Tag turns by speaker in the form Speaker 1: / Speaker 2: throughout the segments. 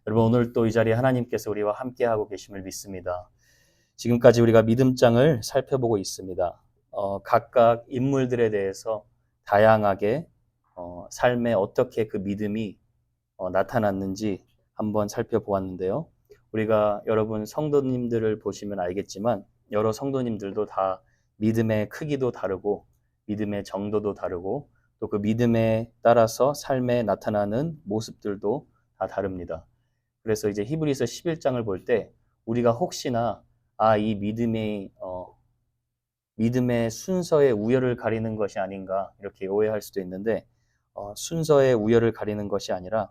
Speaker 1: 여러분, 오늘 또 이 자리에 하나님께서 우리와 함께하고 계심을 믿습니다. 지금까지 우리가 믿음장을 살펴보고 있습니다. 각각 인물들에 대해서 다양하게 삶에 어떻게 그 믿음이 나타났는지 한번 살펴보았는데요. 우리가 여러분 성도님들을 보시면 알겠지만 여러 성도님들도 다 믿음의 크기도 다르고 믿음의 정도도 다르고 또 그 믿음에 따라서 삶에 나타나는 모습들도 다 다릅니다. 그래서 이제 히브리서 11장을 볼 때 우리가 혹시나 이 믿음의 순서의 우열을 가리는 것이 아닌가 이렇게 오해할 수도 있는데 순서의 우열을 가리는 것이 아니라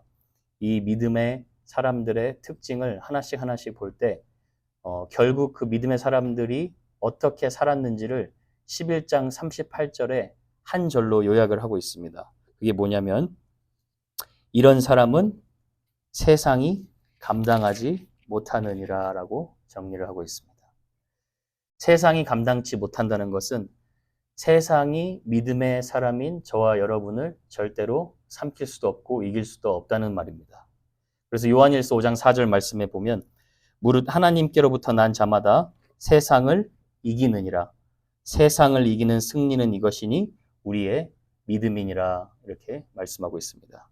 Speaker 1: 이 믿음의 사람들의 특징을 하나씩 하나씩 볼 때 결국 그 믿음의 사람들이 어떻게 살았는지를 11장 38절에 한 절로 요약을 하고 있습니다. 그게 뭐냐면 이런 사람은 세상이 감당하지 못하느니라 라고 정리를 하고 있습니다. 세상이 감당치 못한다는 것은 세상이 믿음의 사람인 저와 여러분을 절대로 삼킬 수도 없고 이길 수도 없다는 말입니다. 그래서 요한일서 5장 4절 말씀에 보면 무릇 하나님께로부터 난 자마다 세상을 이기느니라. 세상을 이기는 승리는 이것이니 우리의 믿음이니라 이렇게 말씀하고 있습니다.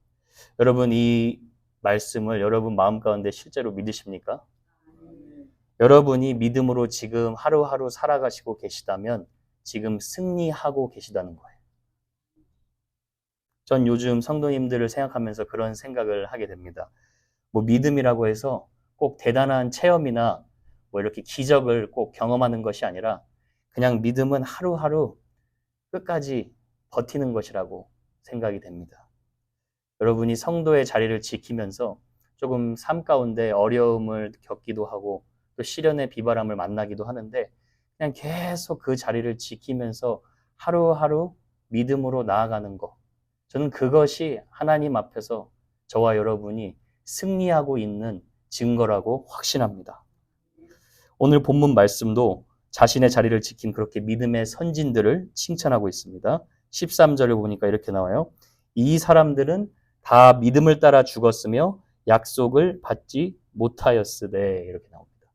Speaker 1: 여러분 이 말씀을 여러분 마음 가운데 실제로 믿으십니까? 여러분이 믿음으로 지금 하루하루 살아가시고 계시다면 지금 승리하고 계시다는 거예요. 전 요즘 성도님들을 생각하면서 그런 생각을 하게 됩니다. 믿음이라고 해서 꼭 대단한 체험이나 이렇게 기적을 꼭 경험하는 것이 아니라 그냥 믿음은 하루하루 끝까지 버티는 것이라고 생각이 됩니다. 여러분이 성도의 자리를 지키면서 조금 삶 가운데 어려움을 겪기도 하고 또 시련의 비바람을 만나기도 하는데 그냥 계속 그 자리를 지키면서 하루하루 믿음으로 나아가는 것. 저는 그것이 하나님 앞에서 저와 여러분이 승리하고 있는 증거라고 확신합니다. 오늘 본문 말씀도 자신의 자리를 지킨 그렇게 믿음의 선진들을 칭찬하고 있습니다. 13절을 보니까 이렇게 나와요. 이 사람들은 다 믿음을 따라 죽었으며 약속을 받지 못하였으되 이렇게 나옵니다.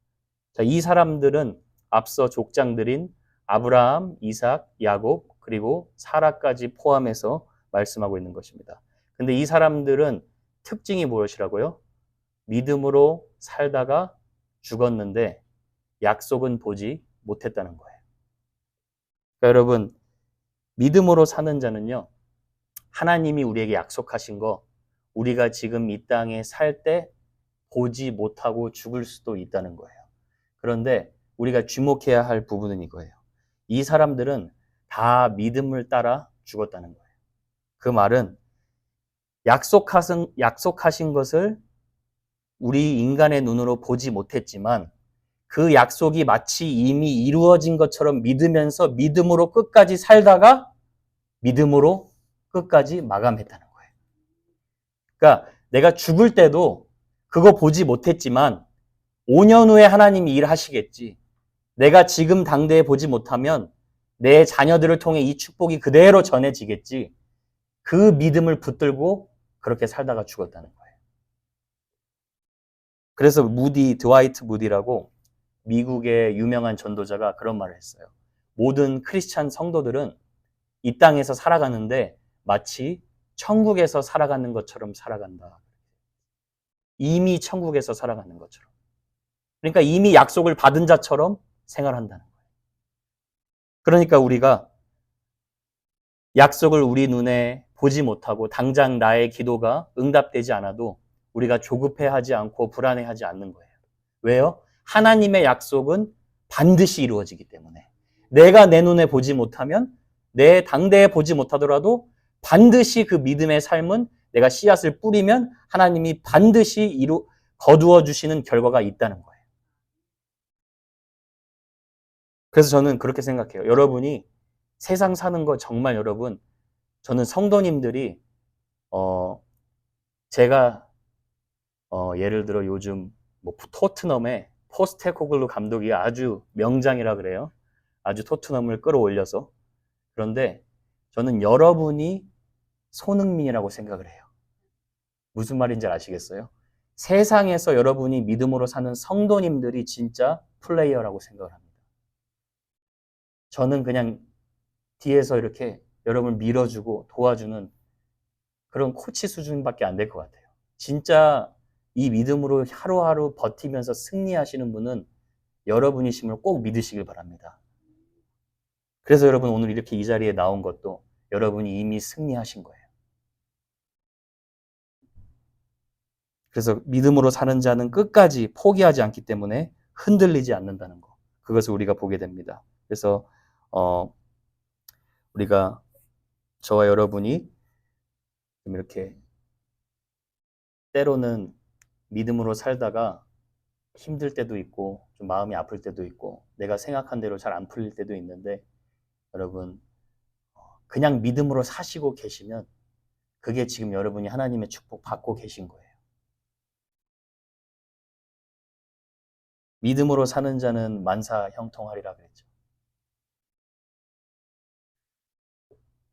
Speaker 1: 자, 이 사람들은 앞서 족장들인 아브라함, 이삭, 야곱 그리고 사라까지 포함해서 말씀하고 있는 것입니다. 근데 이 사람들은 특징이 무엇이라고요? 믿음으로 살다가 죽었는데 약속은 보지 못했다는 거예요. 그러니까 여러분 믿음으로 사는 자는요. 하나님이 우리에게 약속하신 거 우리가 지금 이 땅에 살 때 보지 못하고 죽을 수도 있다는 거예요. 그런데 우리가 주목해야 할 부분은 이거예요. 이 사람들은 다 믿음을 따라 죽었다는 거예요. 그 말은 약속하신 것을 우리 인간의 눈으로 보지 못했지만 그 약속이 마치 이미 이루어진 것처럼 믿으면서 믿음으로 끝까지 살다가 믿음으로 끝까지 마감했다는 거예요. 그러니까 내가 죽을 때도 그거 보지 못했지만 5년 후에 하나님이 일하시겠지. 내가 지금 당대에 보지 못하면 내 자녀들을 통해 이 축복이 그대로 전해지겠지. 그 믿음을 붙들고 그렇게 살다가 죽었다는 거예요. 그래서 드와이트 무디라고 미국의 유명한 전도자가 그런 말을 했어요. 모든 크리스찬 성도들은 이 땅에서 살아가는데 마치 천국에서 살아가는 것처럼 살아간다. 이미 천국에서 살아가는 것처럼. 그러니까 이미 약속을 받은 자처럼 생활한다는 거예요. 그러니까 우리가 약속을 우리 눈에 보지 못하고 당장 나의 기도가 응답되지 않아도 우리가 조급해하지 않고 불안해하지 않는 거예요. 왜요? 하나님의 약속은 반드시 이루어지기 때문에 내가 내 눈에 보지 못하면 내 당대에 보지 못하더라도 반드시 그 믿음의 삶은 내가 씨앗을 뿌리면 하나님이 반드시 거두어 주시는 결과가 있다는 거예요. 그래서 저는 그렇게 생각해요. 여러분이 세상 사는 거 정말 여러분 저는 성도님들이 제가 예를 들어 요즘 토트넘의 포스테코글루 감독이 아주 명장이라 그래요. 아주 토트넘을 끌어올려서. 그런데 저는 여러분이 손흥민이라고 생각을 해요. 무슨 말인지 아시겠어요? 세상에서 여러분이 믿음으로 사는 성도님들이 진짜 플레이어라고 생각을 합니다. 저는 그냥 뒤에서 이렇게 여러분을 밀어주고 도와주는 그런 코치 수준밖에 안 될 것 같아요. 진짜 이 믿음으로 하루하루 버티면서 승리하시는 분은 여러분이심을 꼭 믿으시길 바랍니다. 그래서 여러분 오늘 이렇게 이 자리에 나온 것도 여러분이 이미 승리하신 거예요. 그래서 믿음으로 사는 자는 끝까지 포기하지 않기 때문에 흔들리지 않는다는 거. 그것을 우리가 보게 됩니다. 그래서 우리가 저와 여러분이 좀 이렇게 때로는 믿음으로 살다가 힘들 때도 있고 좀 마음이 아플 때도 있고 내가 생각한 대로 잘 안 풀릴 때도 있는데 여러분 그냥 믿음으로 사시고 계시면 그게 지금 여러분이 하나님의 축복 받고 계신 거예요. 믿음으로 사는 자는 만사 형통하리라 그랬죠.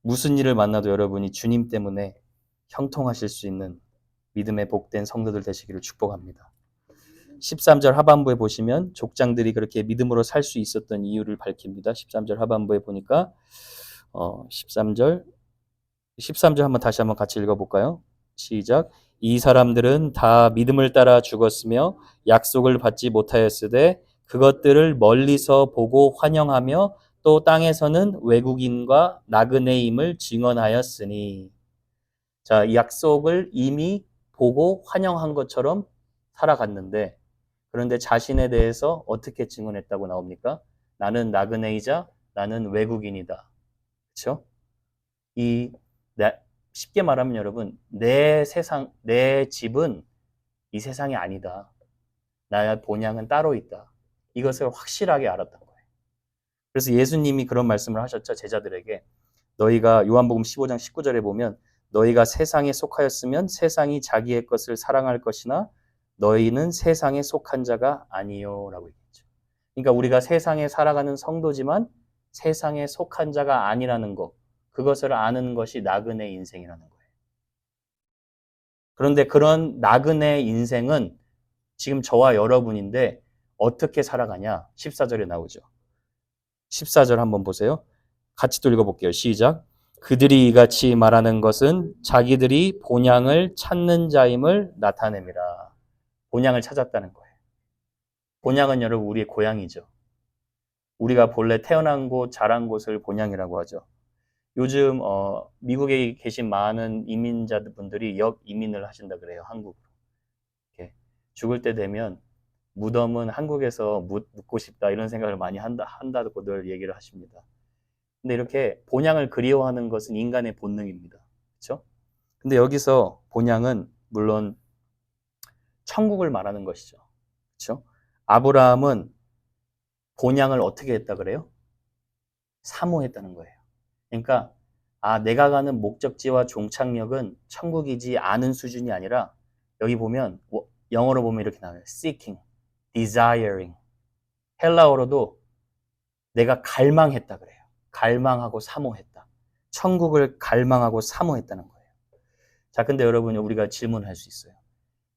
Speaker 1: 무슨 일을 만나도 여러분이 주님 때문에 형통하실 수 있는 믿음의 복된 성도들 되시기를 축복합니다. 13절 하반부에 보시면 족장들이 그렇게 믿음으로 살 수 있었던 이유를 밝힙니다. 13절 하반부에 보니까 13절 한번 다시 한번 같이 읽어볼까요? 시작. 이 사람들은 다 믿음을 따라 죽었으며 약속을 받지 못하였으되 그것들을 멀리서 보고 환영하며 또 땅에서는 외국인과 나그네임을 증언하였으니. 자, 이 약속을 이미 보고 환영한 것처럼 살아갔는데 그런데 자신에 대해서 어떻게 증언했다고 나옵니까? 나는 나그네이자 나는 외국인이다. 그렇죠? 쉽게 말하면 여러분, 내 집은 이 세상이 아니다. 나의 본향은 따로 있다. 이것을 확실하게 알았던 거예요. 그래서 예수님이 그런 말씀을 하셨죠. 제자들에게. 너희가 요한복음 15장 19절에 보면 너희가 세상에 속하였으면 세상이 자기의 것을 사랑할 것이나 너희는 세상에 속한 자가 아니요 라고 얘기했죠. 그러니까 우리가 세상에 살아가는 성도지만 세상에 속한 자가 아니라는 것, 그것을 아는 것이 나그네 인생이라는 거예요. 그런데 그런 나그네 인생은 지금 저와 여러분인데 어떻게 살아가냐? 14절에 나오죠. 14절 한번 보세요. 같이 또 읽어볼게요. 시작. 그들이 이같이 말하는 것은 자기들이 본향을 찾는 자임을 나타냅니다. 본향을 찾았다는 거예요. 본향은 여러분 우리의 고향이죠. 우리가 본래 태어난 곳, 자란 곳을 본향이라고 하죠. 요즘 미국에 계신 많은 이민자분들이 역이민을 하신다 그래요. 한국으로. 이렇게 죽을 때 되면 무덤은 한국에서 묻고 싶다 이런 생각을 많이 한다고 늘 얘기를 하십니다. 근데 이렇게 본향을 그리워하는 것은 인간의 본능입니다. 그렇죠? 근데 여기서 본향은 물론 천국을 말하는 것이죠. 그렇죠? 아브라함은 본향을 어떻게 했다 그래요? 사모했다는 거예요. 그러니까 내가 가는 목적지와 종착역은 천국이지 않은 수준이 아니라 여기 보면 영어로 보면 이렇게 나와요. seeking, desiring. 헬라어로도 내가 갈망했다 그래요. 갈망하고 사모했다. 천국을 갈망하고 사모했다는 거예요. 자, 근데 여러분 우리가 질문할 수 있어요.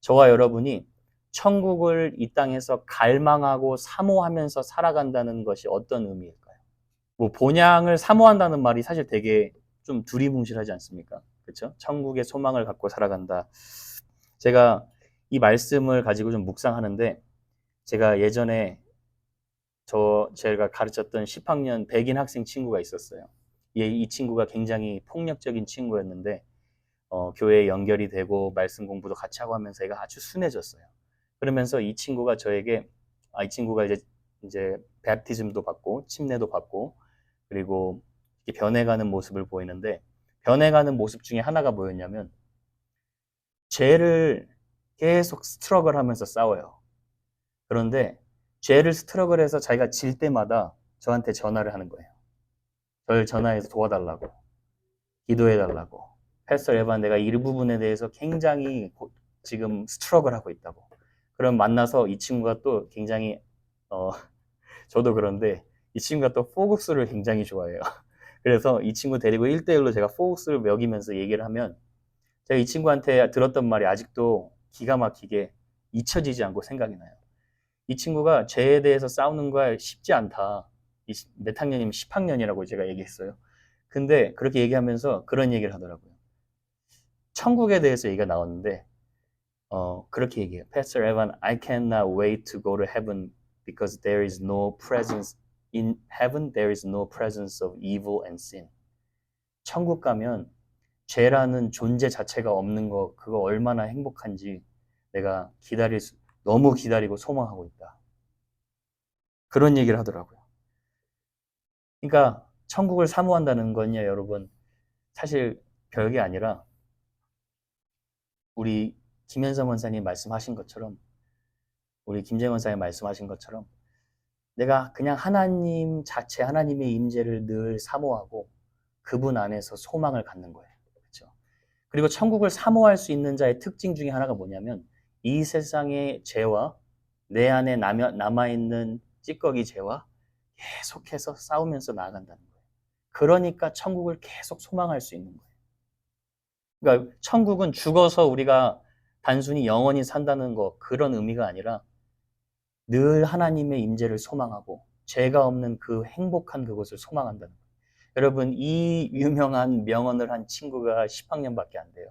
Speaker 1: 저와 여러분이 천국을 이 땅에서 갈망하고 사모하면서 살아간다는 것이 어떤 의미일까요? 뭐 본향을 사모한다는 말이 사실 되게 좀 두리뭉실하지 않습니까? 그렇죠? 천국의 소망을 갖고 살아간다. 제가 이 말씀을 가지고 좀 묵상하는데 제가 예전에 제가 가르쳤던 10학년 백인 학생 친구가 있었어요. 이 친구가 굉장히 폭력적인 친구였는데 교회에 연결이 되고 말씀 공부도 같이 하고 하면서 얘가 아주 순해졌어요. 그러면서 이 친구가 저에게 이 친구가 이제 베프티즘도 받고 침례도 받고 그리고 변해가는 모습을 보이는데 변해가는 모습 중에 하나가 뭐였냐면 죄를 계속 스트러글 하면서 싸워요. 그런데 죄를 스트러글해서 자기가 질 때마다 저한테 전화를 하는 거예요. 저를 전화해서 도와달라고, 기도해달라고. 패스터 에반, 내가 이 부분에 대해서 굉장히 지금 스트러글하고 있다고. 그럼 만나서 이 친구가 또 굉장히 저도 그런데 이 친구가 또 포국수를 굉장히 좋아해요. 그래서 이 친구 데리고 1대1로 제가 포국수를 먹이면서 얘기를 하면 제가 이 친구한테 들었던 말이 아직도 기가 막히게 잊혀지지 않고 생각이 나요. 이 친구가 죄에 대해서 싸우는 거야 쉽지 않다. 몇 학년이면 10학년이라고 제가 얘기했어요. 근데 그렇게 얘기하면서 그런 얘기를 하더라고요. 천국에 대해서 얘기가 나왔는데 그렇게 얘기해요. Pastor Evan, I cannot wait to go to heaven because there is no presence in heaven. There is no presence of evil and sin. 천국 가면 죄라는 존재 자체가 없는 거 그거 얼마나 행복한지 내가 너무 기다리고 소망하고 있다. 그런 얘기를 하더라고요. 그러니까 천국을 사모한다는 건요, 여러분 사실 별게 아니라 우리 김현성 원사님 말씀하신 것처럼 우리 김재원 원사님 말씀하신 것처럼 내가 그냥 하나님 자체 하나님의 임재를 늘 사모하고 그분 안에서 소망을 갖는 거예요. 그렇죠? 그리고 천국을 사모할 수 있는 자의 특징 중에 하나가 뭐냐면 이 세상의 죄와 내 안에 남아있는 찌꺼기 죄와 계속해서 싸우면서 나아간다는 거예요. 그러니까 천국을 계속 소망할 수 있는 거예요. 그러니까 천국은 죽어서 우리가 단순히 영원히 산다는 거 그런 의미가 아니라 늘 하나님의 임재를 소망하고 죄가 없는 그 행복한 그곳을 소망한다는 거예요. 여러분 이 유명한 명언을 한 친구가 10학년밖에 안 돼요.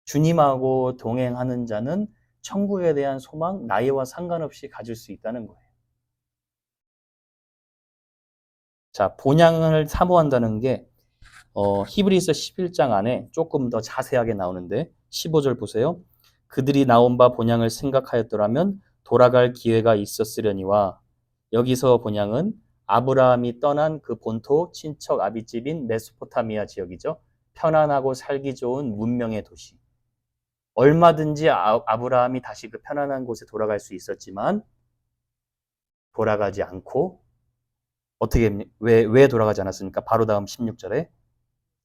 Speaker 1: 주님하고 동행하는 자는 천국에 대한 소망, 나이와 상관없이 가질 수 있다는 거예요. 자, 본향을 사모한다는 게 히브리서 11장 안에 조금 더 자세하게 나오는데 15절 보세요. 그들이 나온 바 본향을 생각하였더라면 돌아갈 기회가 있었으려니와 여기서 본향은 아브라함이 떠난 그 본토 친척 아비집인 메소포타미아 지역이죠. 편안하고 살기 좋은 문명의 도시. 얼마든지 아브라함이 다시 그 편안한 곳에 돌아갈 수 있었지만 돌아가지 않고 왜 돌아가지 않았습니까? 바로 다음 16절에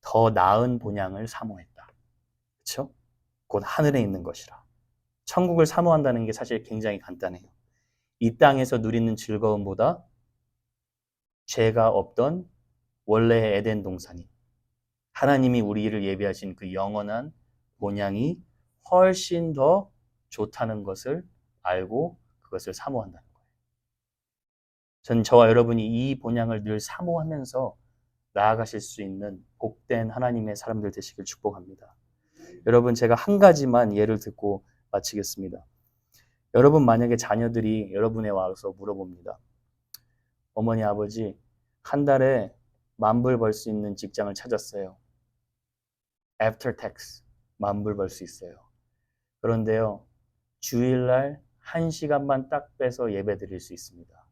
Speaker 1: 더 나은 본향을 사모했다. 그렇죠? 곧 하늘에 있는 것이라. 천국을 사모한다는 게 사실 굉장히 간단해요. 이 땅에서 누리는 즐거움보다 죄가 없던 원래의 에덴 동산이 하나님이 우리를 예비하신 그 영원한 본향이 훨씬 더 좋다는 것을 알고 그것을 사모한다는 거예요. 전 저와 여러분이 이 본향을 늘 사모하면서 나아가실 수 있는 복된 하나님의 사람들 되시길 축복합니다. 여러분 제가 한 가지만 예를 듣고 마치겠습니다. 여러분 만약에 자녀들이 여러분에 와서 물어봅니다. 어머니 아버지 한 달에 10,000불 벌 수 있는 직장을 찾았어요. After tax 10,000불 벌 수 있어요. 그런데요 주일날 1시간만 딱 빼서 예배 드릴 수 있습니다.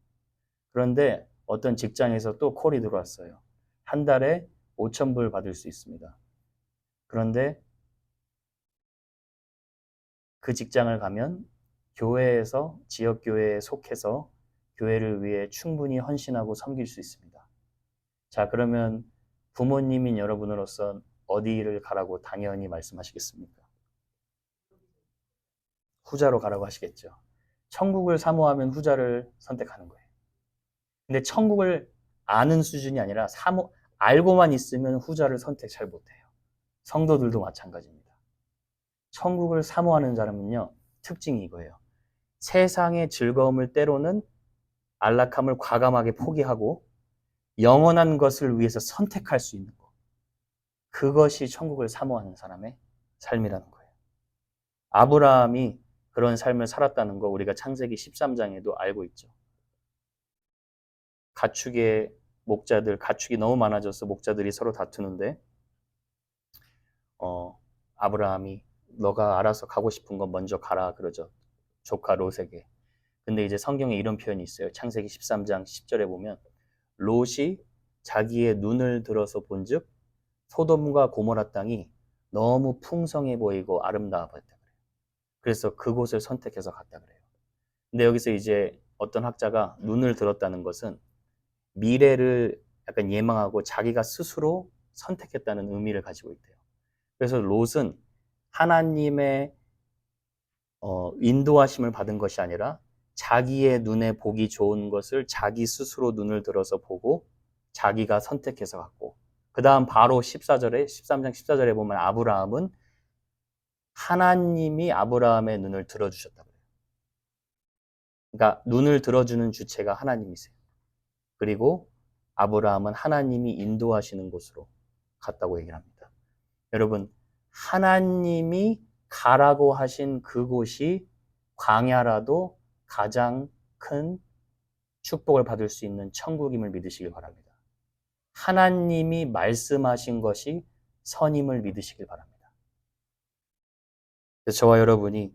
Speaker 1: 그런데 어떤 직장에서 또 콜이 들어왔어요. 한 달에 5,000불 받을 수 있습니다. 그런데 그 직장을 가면 교회에서 지역교회에 속해서 교회를 위해 충분히 헌신하고 섬길 수 있습니다. 자, 그러면 부모님인 여러분으로서 어디를 가라고 당연히 말씀하시겠습니까? 후자로 가라고 하시겠죠. 천국을 사모하면 후자를 선택하는 거예요. 근데 천국을 아는 수준이 아니라 알고만 있으면 후자를 선택 잘 못해요. 성도들도 마찬가지입니다. 천국을 사모하는 사람은요, 특징이 이거예요. 세상의 즐거움을 때로는 안락함을 과감하게 포기하고 영원한 것을 위해서 선택할 수 있는 것. 그것이 천국을 사모하는 사람의 삶이라는 거예요. 아브라함이 그런 삶을 살았다는 거 우리가 창세기 13장에도 알고 있죠. 가축이 너무 많아져서 목자들이 서로 다투는데 아브라함이 너가 알아서 가고 싶은 건 먼저 가라 그러죠. 조카 롯에게. 근데 이제 성경에 이런 표현이 있어요. 창세기 13장 10절에 보면 롯이 자기의 눈을 들어서 본즉 소돔과 고모라 땅이 너무 풍성해 보이고 아름다워 보였다 그래요. 그래서 그곳을 선택해서 갔다 그래요. 근데 여기서 이제 어떤 학자가 눈을 들었다는 것은 미래를 약간 예망하고 자기가 스스로 선택했다는 의미를 가지고 있대요. 그래서 롯은 하나님의 인도하심을 받은 것이 아니라 자기의 눈에 보기 좋은 것을 자기 스스로 눈을 들어서 보고 자기가 선택해서 갔고 그 다음 바로 13장 14절에 보면 아브라함은 하나님이 아브라함의 눈을 들어주셨다 그래요. 그러니까 눈을 들어주는 주체가 하나님이세요. 그리고 아브라함은 하나님이 인도하시는 곳으로 갔다고 얘기를 합니다. 여러분, 하나님이 가라고 하신 그곳이 광야라도 가장 큰 축복을 받을 수 있는 천국임을 믿으시길 바랍니다. 하나님이 말씀하신 것이 선임을 믿으시길 바랍니다. 그래서 저와 여러분이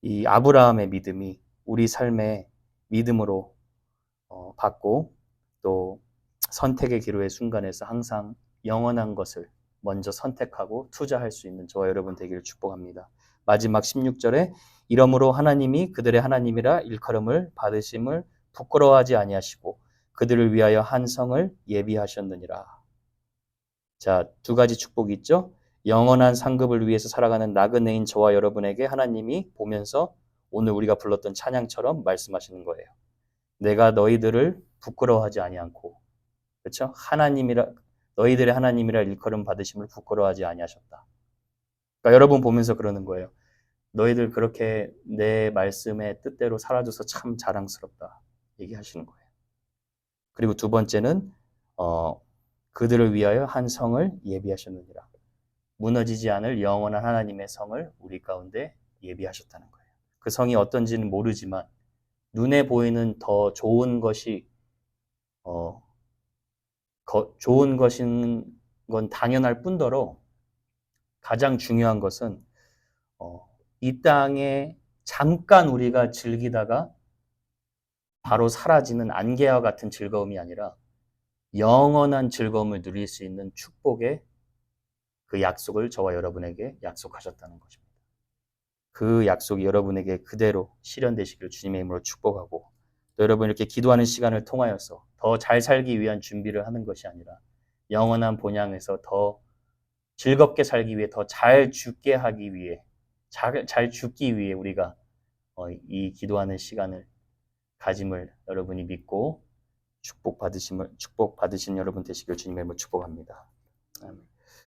Speaker 1: 이 아브라함의 믿음이 우리 삶의 믿음으로 받고 또 선택의 기로의 순간에서 항상 영원한 것을 먼저 선택하고 투자할 수 있는 저와 여러분 되기를 축복합니다. 마지막 16절에 이러므로 하나님이 그들의 하나님이라 일컬음을 받으심을 부끄러워하지 아니하시고 그들을 위하여 한 성을 예비하셨느니라. 자, 두 가지 축복이 있죠. 영원한 상급을 위해서 살아가는 나그네인 저와 여러분에게 하나님이 보면서 오늘 우리가 불렀던 찬양처럼 말씀하시는 거예요. 내가 너희들을 부끄러워하지 아니하고, 그렇죠? 하나님이라 너희들의 하나님이라 일컬음 받으심을 부끄러워하지 아니하셨다. 그러니까 여러분 보면서 그러는 거예요. 너희들 그렇게 내 말씀의 뜻대로 살아줘서 참 자랑스럽다 얘기하시는 거예요. 그리고 두 번째는 그들을 위하여 한 성을 예비하셨느니라. 무너지지 않을 영원한 하나님의 성을 우리 가운데 예비하셨다는 거예요. 그 성이 어떤지는 모르지만 눈에 보이는 더 좋은 것이 좋은 것인 건 당연할 뿐더러 가장 중요한 것은 이 땅에 잠깐 우리가 즐기다가 바로 사라지는 안개와 같은 즐거움이 아니라 영원한 즐거움을 누릴 수 있는 축복의 그 약속을 저와 여러분에게 약속하셨다는 것입니다. 그 약속이 여러분에게 그대로 실현되시기를 주님의 이름으로 축복하고 또 여러분 이렇게 기도하는 시간을 통하여서 더 잘 살기 위한 준비를 하는 것이 아니라 영원한 본향에서 더 즐겁게 살기 위해 더 잘 죽게 하기 위해 잘 죽기 위해 우리가 이 기도하는 시간을 가짐을 여러분이 믿고 축복 받으신 여러분 되시길 주님의 이름으로 축복합니다. 아멘.